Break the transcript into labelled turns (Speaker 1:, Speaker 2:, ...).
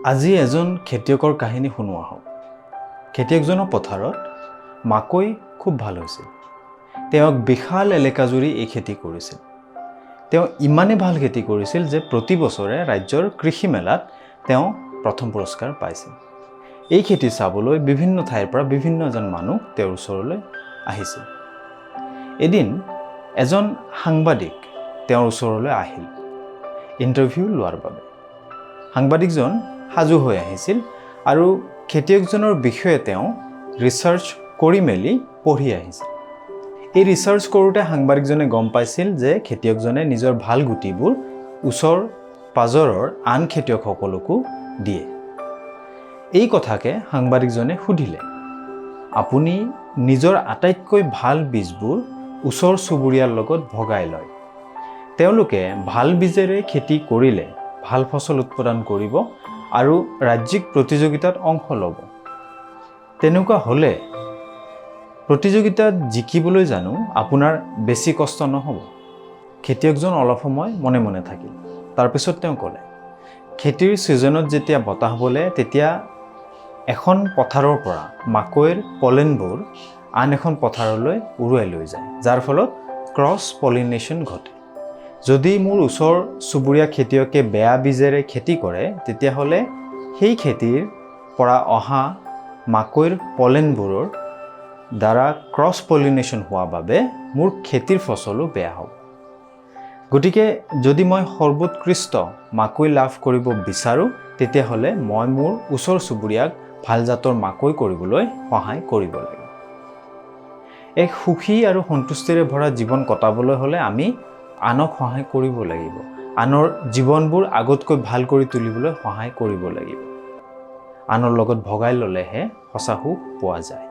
Speaker 1: আজি এজন খেতিয়কৰ কাহিনী শুনো আহক। খেতিয়কজনৰ পথাৰত মাকৈ খুব ভাল হৈছিল। তেওঁ বিশাল এলেকাজুৰি এই খেতি কৰিছিল। তেওঁ ইমানেই ভাল খেতি কৰিছিল যে প্ৰতি বছৰে ৰাজ্যৰ কৃষি মেলাত তেওঁ প্ৰথম পুৰস্কাৰ পাইছিল। এই খেতি চাবলৈ বিভিন্ন ঠাইৰ পৰা বিভিন্নজন মানুহ তেওঁৰ ওচৰলৈ আহিছিল। এদিন এজন সাংবাদিক তেওঁৰ ওচৰলৈ আহিল ইণ্টাৰভিউ লোৱাৰ বাবে। সাংবাদিকজন সাজু হৈ আহিছিল আৰু খেতিয়কজনৰ বিষয়ে তেওঁ ৰিচাৰ্চ কৰি মেলি পঢ়ি আহিছিল। এই ৰিচাৰ্চ কৰোঁতে সাংবাদিকজনে গম পাইছিল যে খেতিয়কজনে নিজৰ ভাল গুটিবোৰ ওচৰ পাজৰৰ আন খেতিয়কসকলকো দিয়ে। এই কথাকে সাংবাদিকজনে সুধিলে, আপুনি নিজৰ আটাইতকৈ ভাল বীজবোৰ ওচৰ চুবুৰীয়াৰ লগত ভগাই লয়। তেওঁলোকে ভাল বীজেৰে খেতি কৰিলে ভাল ফচল উৎপাদন কৰিব আৰু ৰাজ্যিক প্ৰতিযোগিতাত অংশ ল'ব। তেনেকুৱা হ'লে প্ৰতিযোগিতাত জিকিবলৈ জানো আপোনাৰ বেছি কষ্ট নহ'ব? খেতিয়কজন অলপ সময় মনে মনে থাকিল। তাৰপিছত তেওঁ ক'লে, খেতিৰ ছিজনত যেতিয়া বতাহ বলে তেতিয়া এখন পথাৰৰ পৰা মাকৈৰ পলেনবোৰ আন এখন পথাৰলৈ উৰুৱাই লৈ যায়, যাৰ ফলত ক্ৰছ পলিনেশ্যন ঘটে। যদি মোৰ ওচৰ চুবুৰীয়া খেতিয়কে বেয়া বীজেৰে খেতি কৰে, তেতিয়াহ'লে সেই খেতিৰ পৰা অহা মাকৈৰ পলেনবোৰৰ দ্বাৰা ক্ৰছ পলিনেশ্যন হোৱা বাবে মোৰ খেতিৰ ফচলো বেয়া হ'ব। গতিকে যদি মই সৰ্বোৎকৃষ্ট মাকৈ লাভ কৰিব বিচাৰোঁ, তেতিয়াহ'লে মই মোৰ ওচৰ চুবুৰীয়াক ভাল জাতৰ মাকৈ কৰিবলৈ সহায় কৰিব লাগিব। এক সুখী আৰু সন্তুষ্টিৰে ভৰা জীৱন কটাবলৈ হ'লে আমি আনক সহায় কৰিব লাগিব। আনৰ জীৱনবোৰ আগতকৈ ভাল কৰি তুলিবলৈ সহায় কৰিব লাগিব। আনৰ লগত ভগাই ল'লেহে সঁচা সুখ পোৱা যায়।